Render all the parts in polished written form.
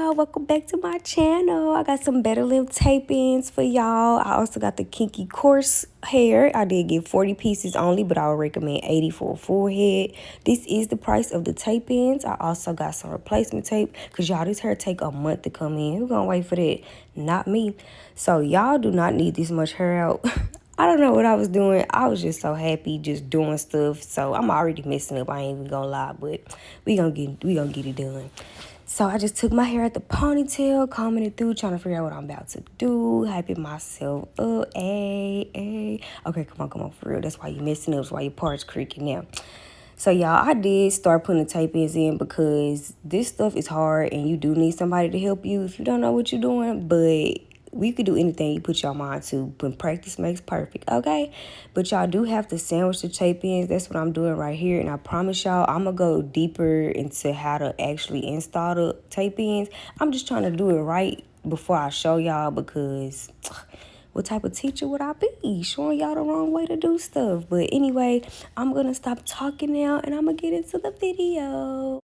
y'all, welcome back to my channel. I got some better lip tape-ins for y'all. I also got the kinky coarse hair. I did get 40 pieces only, but I would recommend 80 for a full head. This is the price of the tape-ins. I also got some replacement tape because y'all, this hair take a month to come in. Who gonna wait for that? Not me. So y'all do not need this much hair out. I don't know what I was doing. I was just so happy just doing stuff. So I'm already messing up. I ain't even gonna lie, but we gonna get it done. So I just took my hair at the ponytail, combing it through, trying to figure out what I'm about to do, hyping myself up. Ay. Okay, come on, for real. That's why you messing up. That's why your parts creaking now. So y'all, I did start putting the tape-ins in because this stuff is hard and you do need somebody to help you if you don't know what you're doing. But we could do anything you put your mind to. But practice makes perfect, okay? But y'all do have to sandwich the tape-ins. That's what I'm doing right here. And I promise y'all, I'm going to go deeper into how to actually install the tape-ins. I'm just trying to do it right before I show y'all because what type of teacher would I be? Showing y'all the wrong way to do stuff. But anyway, I'm going to stop talking now and I'm going to get into the video.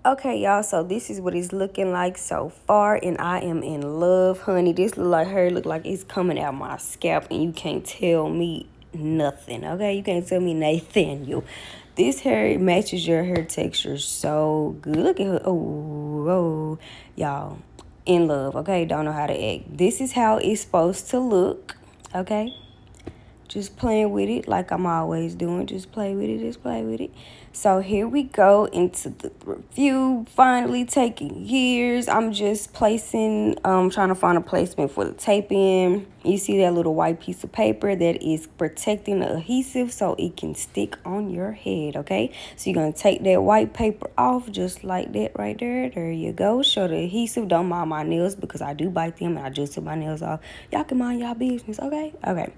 Okay, y'all, so this is what it's looking like so far, and I am in love, honey. This hair look like it's coming out my scalp, and you can't tell me nothing, okay? You can't tell me Nathaniel. This hair matches your hair texture so good. Look at her. Oh, y'all, in love, okay? Don't know how to act. This is how it's supposed to look, okay? Just playing with it like I'm always doing. Just play with it. So here we go into the review. Finally taking years. I'm just placing, trying to find a placement for the tape in. You see that little white piece of paper that is protecting the adhesive so it can stick on your head, okay? So you're going to take that white paper off just like that right there. There you go. Show the adhesive. Don't mind my nails because I do bite them and I just took my nails off. Y'all can mind y'all business, okay? Okay.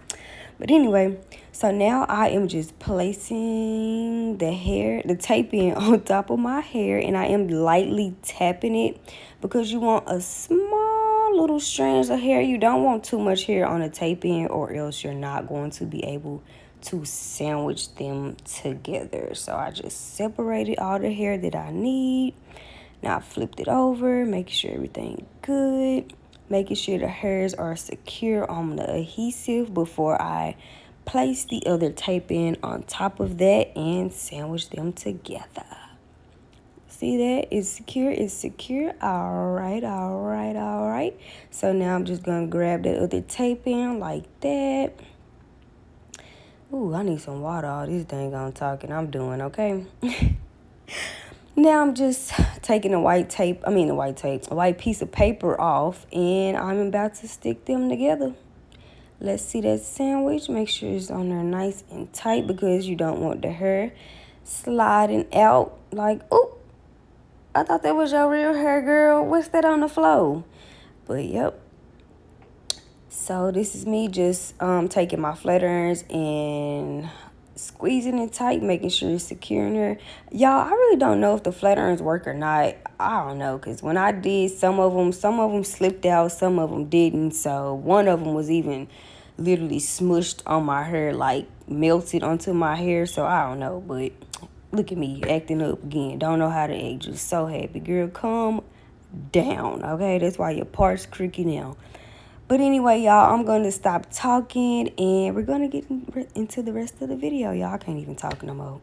But anyway, so now I am just placing the tape in on top of my hair, and I am lightly tapping it because you want a small little strands of hair. You don't want too much hair on the tape in or else you're not going to be able to sandwich them together. So I just separated all the hair that I need. Now I flipped it over, making sure everything good. Making sure the hairs are secure on the adhesive before I place the other tape in on top of that and sandwich them together. See that? It's secure. All right. So now I'm just going to grab that other tape in like that. Ooh, I need some water. All this dang on talking I'm doing, okay? Now I'm just taking a white piece of paper off, and I'm about to stick them together. Let's see that sandwich. Make sure it's on there nice and tight because you don't want the hair sliding out like, oh, I thought that was your real hair, girl. What's that on the floor? But, yep. So this is me just taking my flat irons and squeezing it tight, making sure it's secure in there. Y'all, I really don't know if the flat irons work or not. I don't know, because when I did, some of them slipped out, some of them didn't. So one of them was even literally smushed on my hair, like melted onto my hair. So I don't know, but look at me acting up again. Don't know how to act. Just so happy. Girl, calm down, okay? That's why your parts creaky now. But anyway, y'all, I'm going to stop talking and we're going to get into the rest of the video. Y'all, I can't even talk no more.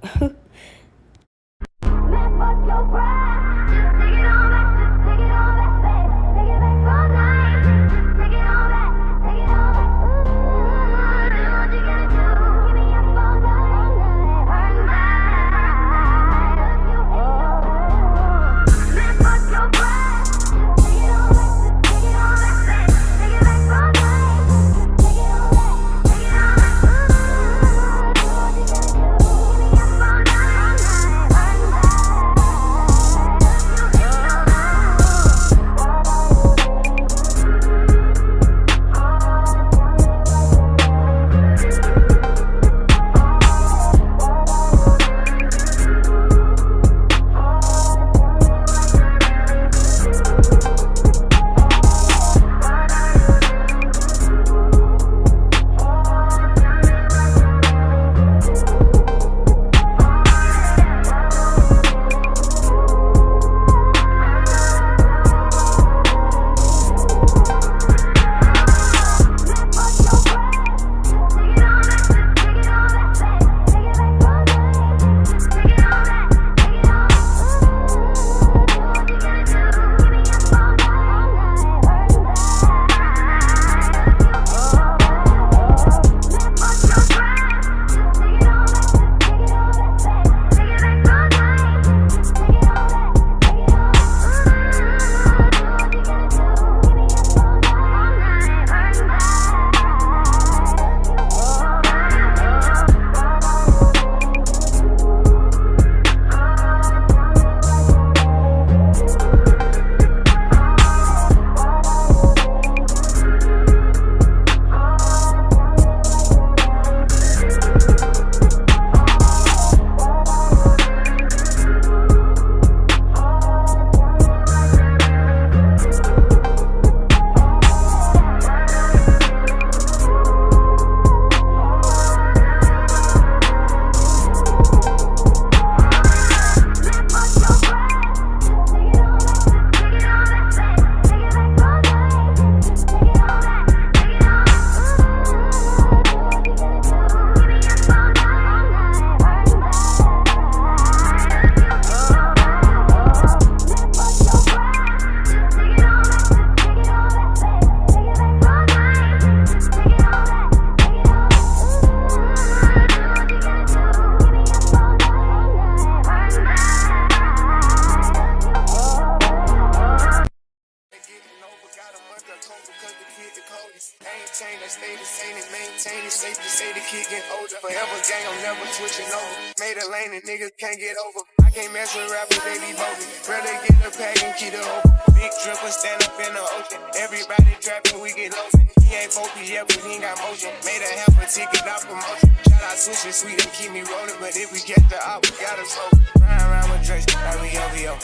Niggas can't get over. I can't mess with rappers, they be bogus. Rather get the pack and keep it open. Big dripper, stand up in the ocean. Everybody trapping, we get lotion. He ain't focused yet, but he ain't got motion. Made a half a ticket, not promotion. Shout out Sushi Sweet and keep me rolling. But if we get the op, we gotta slow. Ride around with Drake, like we OVO.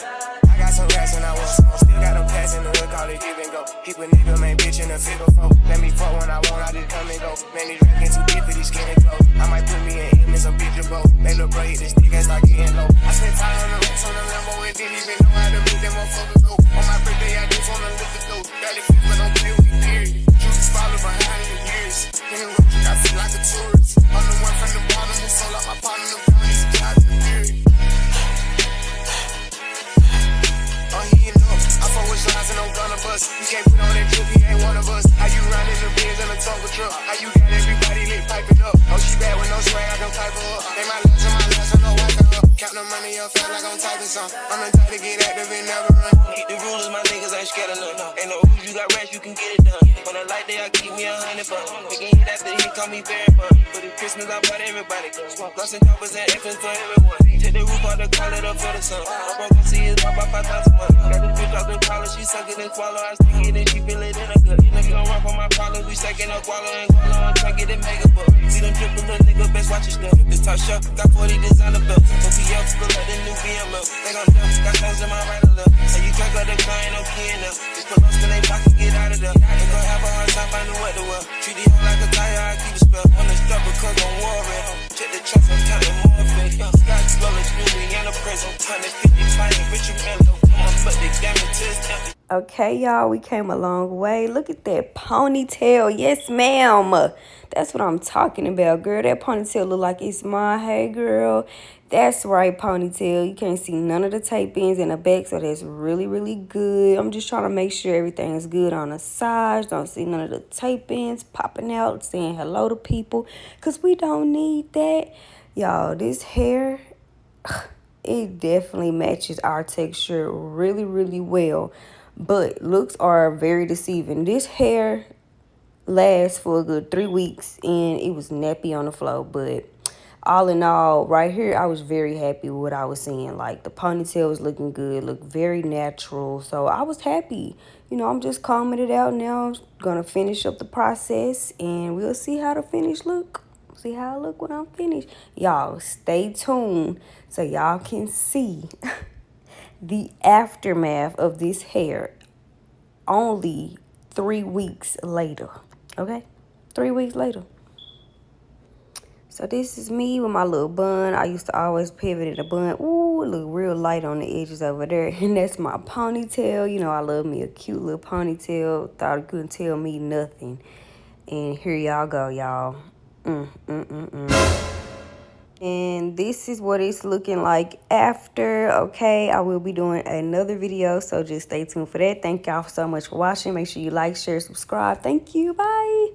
I got some rats and I want some more. Still got them pass in the hood, call it give and go. Keep a nigga, man, bitch in the figure four. Let me fuck when I want, I just come and go. Man, these rats too deep for these skinny clothes. I might put me in him in some bitch of both. They look bro, hit this nigga and start getting low. I spent time on the rats on the Lambo and didn't even know how to make them motherfuckers go. On my birthday, I just wanna look at those. Barely fit, but don't play with me, period. Juice follow behind in years. In the road, I feel like a tourist. I'm the one from the bottom who sold out my partner, the brownies, God, the period. I fuck with lines and I'm gonna bust. You can't put on that drip, he ain't one of us. How you riding the Benz in a Tonka truck? How you got everybody lit piping up? Oh, she bad with no swag, I can pipe her up. They my last, I know I can up. Count the money up, feel like I'm typing some. I'm the type to get active and never run. Keep the rules, my niggas ain't scared of none. Ain't no rules, you got rats, you can get it done. On a light day, I keep me 100 fun. We can hit after he call me very fun. For the Christmas, I brought everybody. Lost and choppers and infants for everyone. Take the roof out the call it up for the sun. I'm broke to see his pop by 5,000 months. Got this bitch out the collar, she suck it and swallow. I stick it and she feel it in her gut. Nigga gon' run for my problems, we second Stacking up guala and try get it mega book. See them drip little nigga, best watch your step. This top shop, got 40 designer belt. OPF, look like the new BMW. They gon' dump, got stones in my right or left. Say you drink up the car, ain't no key in there. Just pull up, spin they pocket, get out of there. They gon' have a hard time finding what to wear. Treat the hoe like a tire, I keep a spell. On the strap because I'm worried. Check the trunk, I'm counting more fit. Scotch Rollers, Louis, and a prison. 150 fighting Richard Melo. Come on, put the gamut to his temple. Okay, y'all, we came a long way. Look at that ponytail. Yes, ma'am. That's what I'm talking about, girl. That ponytail look like it's mine. Hey, girl. That's right, ponytail. You can't see none of the tape ends in the back, so that's really, really good. I'm just trying to make sure everything is good on the sides. Don't see none of the tape ends popping out, saying hello to people, because we don't need that. Y'all, this hair, it definitely matches our texture really, really well. But looks are very deceiving. This hair lasts for a good 3 weeks and it was nappy on the floor. But all in all, right here, I was very happy with what I was seeing. Like the ponytail was looking good, looked very natural. So I was happy. You know, I'm just combing it out now. I'm gonna finish up the process and we'll see how the finish look. See how I look when I'm finished. Y'all stay tuned so y'all can see the aftermath of this hair only 3 weeks later. Okay? 3 weeks later. So this is me with my little bun. I used to always pivot in a bun. Ooh, it look real light on the edges over there. And that's my ponytail. You know, I love me a cute little ponytail. Thought it couldn't tell me nothing. And here y'all go, y'all. And this is what it's looking like after. Okay, I will be doing another video, so just stay tuned for that. Thank y'all so much for watching. Make sure you like, share, subscribe. Thank you. Bye.